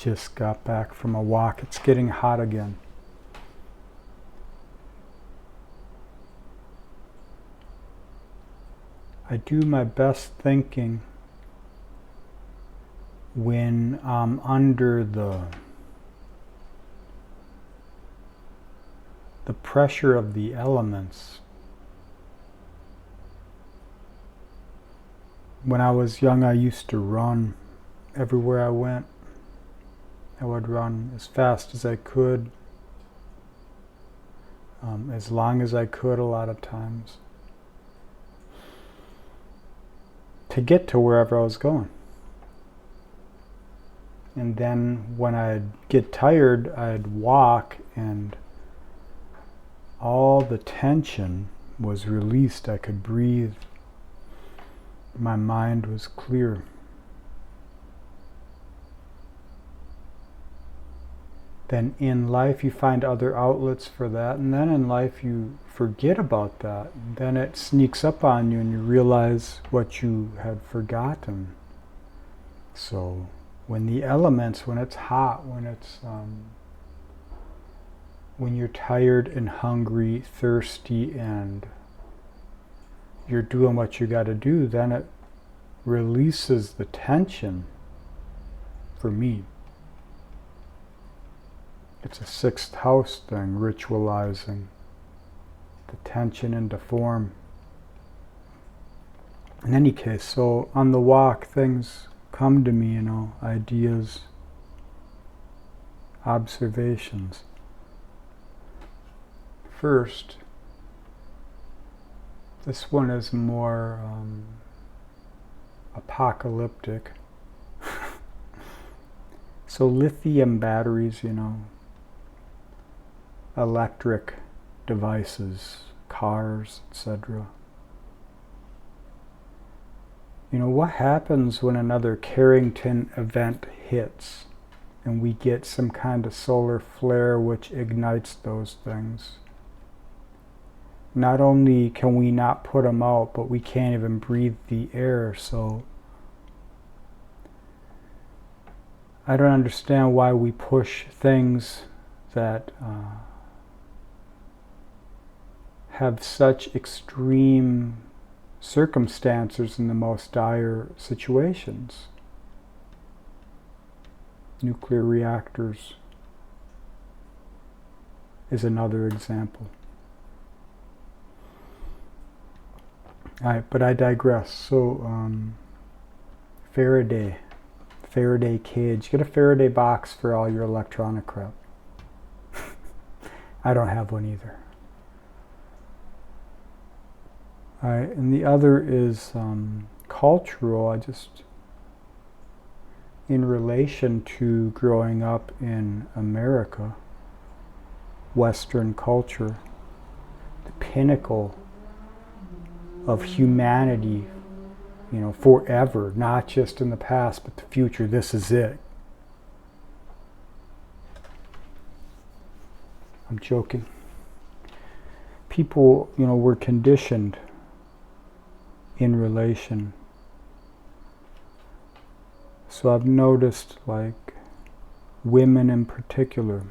just got back from a walk. It's getting hot again. I do my best thinking when I'm under the pressure of the elements. When I was young, I used to run everywhere I went. I would run as fast as I could, as long as I could a lot of times, to get to wherever I was going. And then when I'd get tired, I'd walk, and all the tension was released. I could breathe. My mind was clear. Then in life you find other outlets for that, and then in life you forget about that. Then it sneaks up on you and you realize what you had forgotten. So when the elements, when it's hot, when it's when you're tired and hungry, thirsty, and you're doing what you got to do, then it releases the tension. For me, it's a sixth house thing, ritualizing the tension into form. In any case, so on the walk, things come to me, ideas, observations. First, this one is more apocalyptic. So lithium batteries, electric devices, cars, etc. What happens when another Carrington event hits and we get some kind of solar flare which ignites those things? Not only can we not put them out, but we can't even breathe the air. So I don't understand why we push things that have such extreme circumstances in the most dire situations. Nuclear reactors is another example. Alright, but I digress. So, Faraday cage. Get a Faraday box for all your electronic crap. I don't have one either. Alright, and the other is cultural. In relation to growing up in America, Western culture, the pinnacle of humanity, forever, not just in the past, but the future. This is it. I'm joking. People, were conditioned in relation. So I've noticed, women in particular,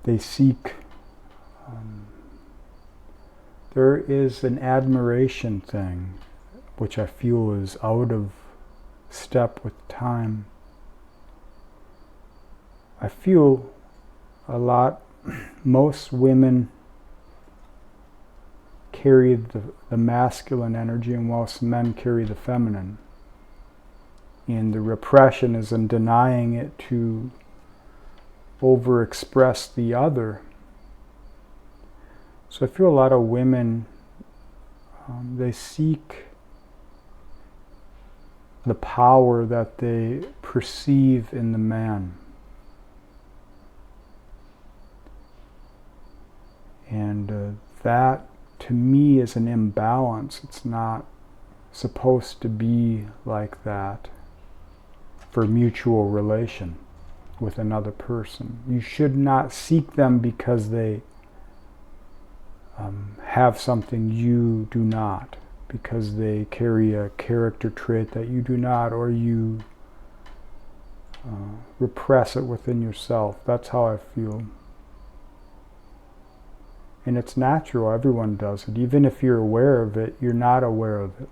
they seek, there is an admiration thing, which I feel is out of step with time. I feel a lot, most women carry the masculine energy, and most men carry the feminine. And the repression is in denying it to overexpress the other. So I feel a lot of women, they seek the power that they perceive in the man. And that, to me, is an imbalance. It's not supposed to be like that for mutual relation with another person. You should not seek them because they have something you do not, because they carry a character trait that you do not, or you repress it within yourself. That's how I feel. And it's natural, everyone does it. Even if you're aware of it, you're not aware of it.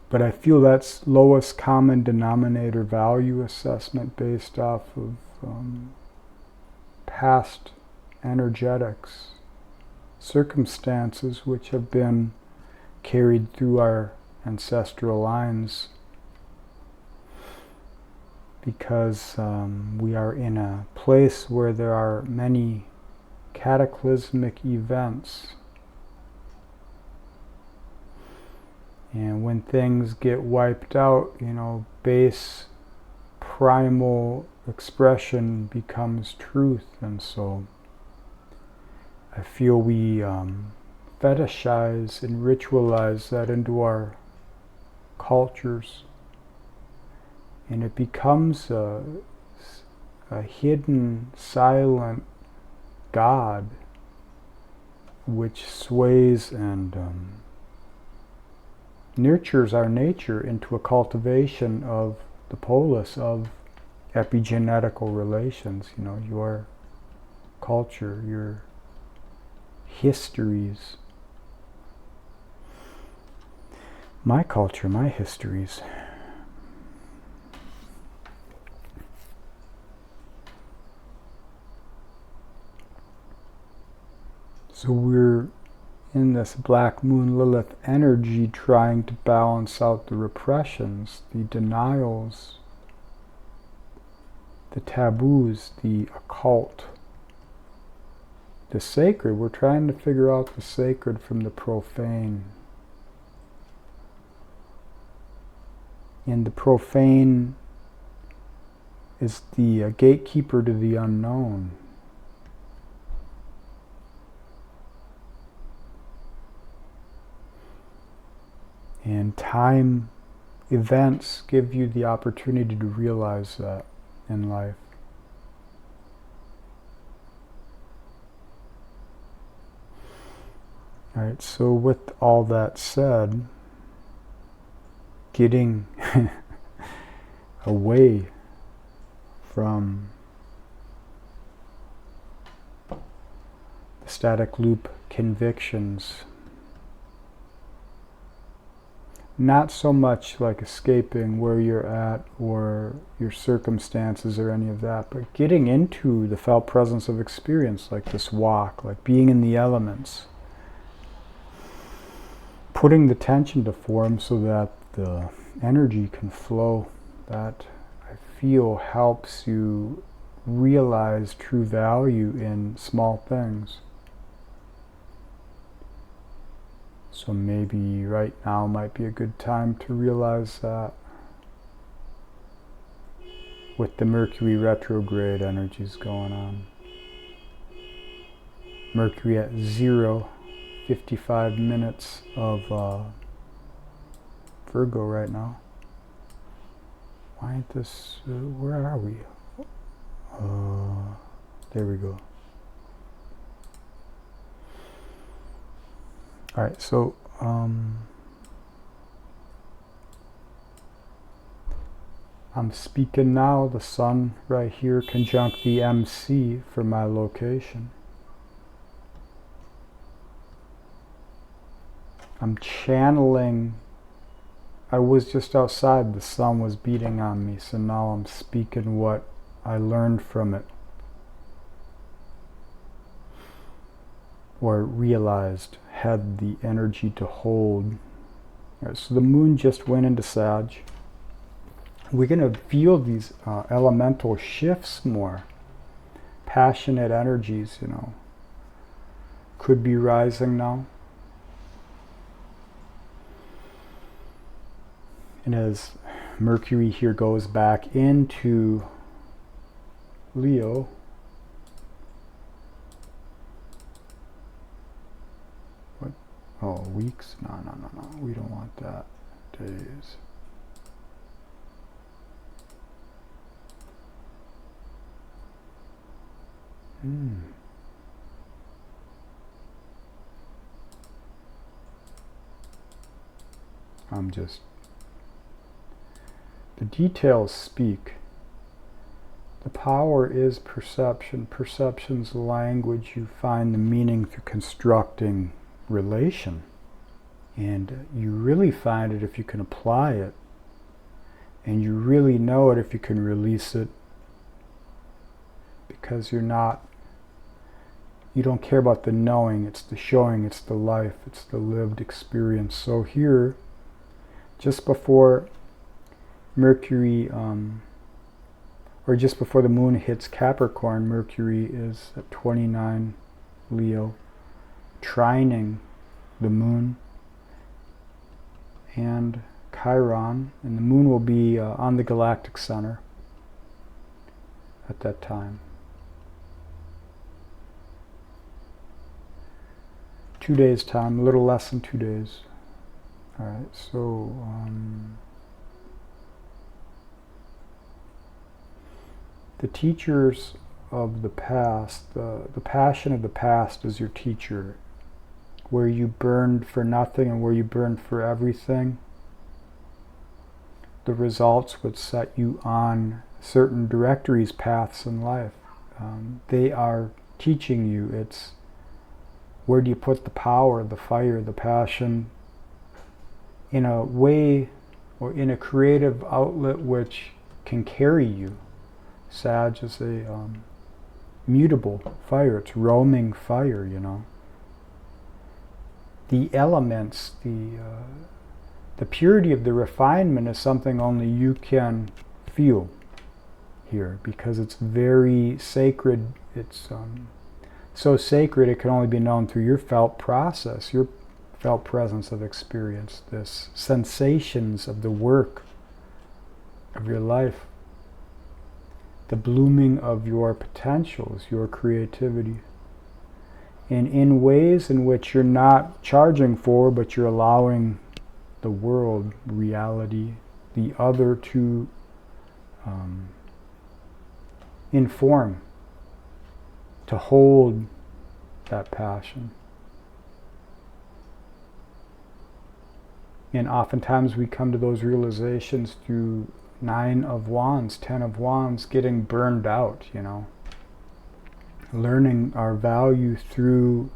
But I feel that's lowest common denominator value assessment based off of past energetics, circumstances which have been carried through our ancestral lines, because we are in a place where there are many cataclysmic events. And when things get wiped out, you know, base primal expression becomes truth. And so I feel we fetishize and ritualize that into our cultures. And it becomes a hidden, silent God which sways and nurtures our nature into a cultivation of the polis of epigenetical relations, you know, your culture, your histories. My culture, my histories. So we're in this black moon Lilith energy trying to balance out the repressions, the denials, the taboos, the occult, the sacred. We're trying to figure out the sacred from the profane. And the profane is the gatekeeper to the unknown. And time, events give you the opportunity to realize that in life. Alright, so with all that said, getting away from the static loop convictions, not so much like escaping where you're at or your circumstances or any of that, but getting into the felt presence of experience, like this walk, like being in the elements. Putting the tension to form so that the energy can flow. That, I feel, helps you realize true value in small things. So maybe right now might be a good time to realize that. With the Mercury retrograde energies going on. Mercury at 0, 55 minutes of Virgo right now. Why ain't this, where are we? There we go. Alright, so I'm speaking now, the sun right here conjunct the MC for my location. I'm channeling, I was just outside, the sun was beating on me, so now I'm speaking what I learned from it. Or realized, had the energy to hold. Right, so the moon just went into Sag. We're going to feel these elemental shifts more. Passionate energies, you know, could be rising now. And as Mercury here goes back into Leo, what? Oh, weeks? No, we don't want that. Days. I'm just The details speak. The power is perception. Perception's language. You find the meaning through constructing relation. And you really find it if you can apply it. And you really know it if you can release it. Because you don't care about the knowing, it's the showing, it's the life, it's the lived experience. So here, just before Mercury, or just before the moon hits Capricorn, Mercury is at 29 Leo, trining the moon and Chiron, and the moon will be on the galactic center at that time. 2 days time, a little less than 2 days. Alright, so the teachers of the past, the passion of the past is your teacher. Where you burned for nothing and where you burned for everything, the results would set you on certain directories, paths in life. They are teaching you. It's where do you put the power, the fire, the passion in a way or in a creative outlet which can carry you. Sag is a mutable fire. It's roaming fire, you know. The elements, the purity of the refinement is something only you can feel here, because it's very sacred. It's so sacred it can only be known through your felt process, your felt presence of experience, this sensations of the work of your life, the blooming of your potentials, your creativity. And in ways in which you're not charging for, but you're allowing the world, reality, the other to inform, to hold that passion. And oftentimes we come to those realizations through 9 of Wands, 10 of Wands, getting burned out, you know. Learning our value through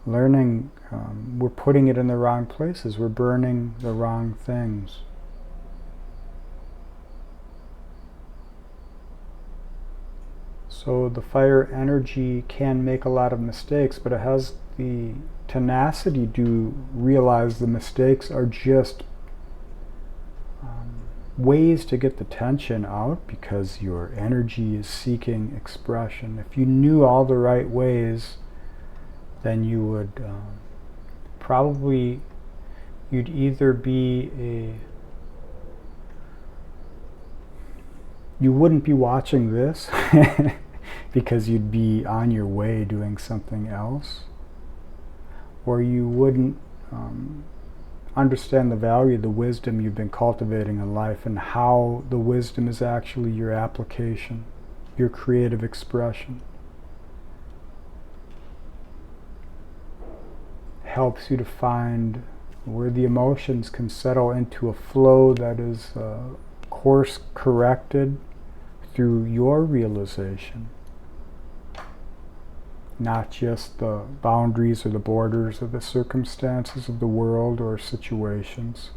learning, we're putting it in the wrong places. We're burning the wrong things. So the fire energy can make a lot of mistakes, but it has the tenacity to realize the mistakes are just ways to get the tension out, because your energy is seeking expression. If you knew all the right ways, then you would probably, you'd either be you wouldn't be watching this because you'd be on your way doing something else, or you wouldn't understand the value of the wisdom you've been cultivating in life, and how the wisdom is actually your application, your creative expression. Helps you to find where the emotions can settle into a flow that is course corrected through your realization, not just the boundaries or the borders of the circumstances of the world or situations.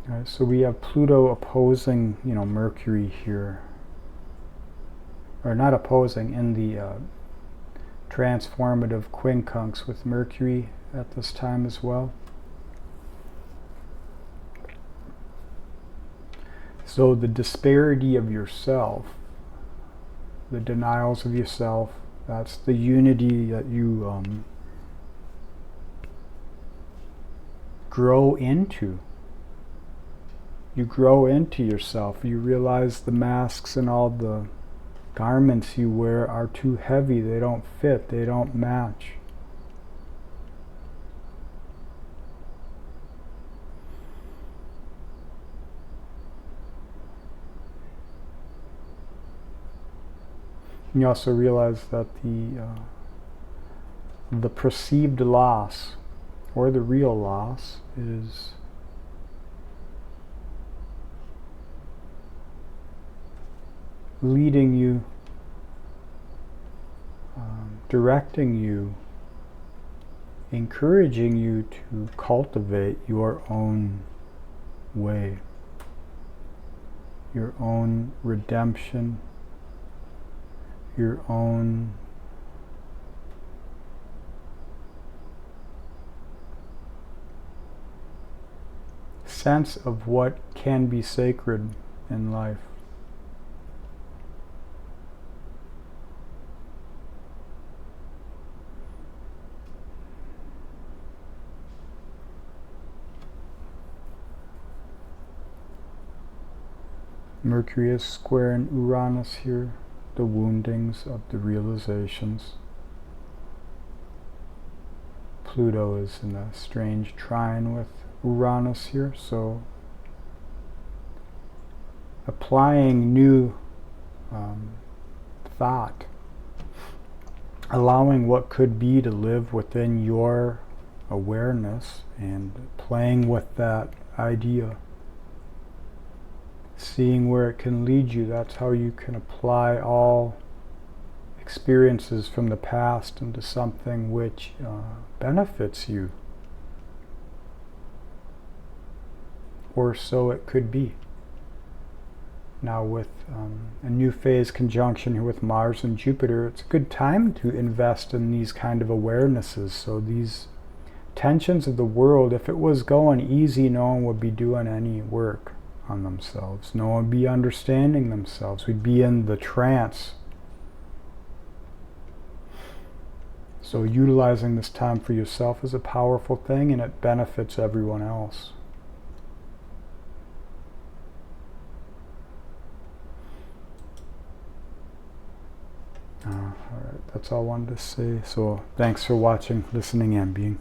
Right, so we have Pluto opposing, you know, Mercury here, or not opposing, in the transformative quincunx with Mercury at this time as well. So the disparity of yourself, the denials of yourself, that's the unity that you grow into. You grow into yourself. You realize the masks and all the garments you wear are too heavy. They don't fit. They don't match. You also realize that the perceived loss or the real loss, is leading you, directing you, encouraging you to cultivate your own way, your own redemption, your own sense of what can be sacred in life. Mercury is square in Uranus here, the woundings of the realizations. Pluto is in a strange trine with Uranus here, so applying new thought, allowing what could be to live within your awareness and playing with that idea. Seeing where it can lead you, that's how you can apply all experiences from the past into something which benefits you. Or so it could be. Now with a new phase conjunction here with Mars and Jupiter, it's a good time to invest in these kind of awarenesses. So these tensions of the world, if it was going easy, no one would be doing any work on themselves. No one would be understanding themselves. We'd be in the trance. So utilizing this time for yourself is a powerful thing, and it benefits everyone else. Alright, that's all I wanted to say. So thanks for watching, listening, and being.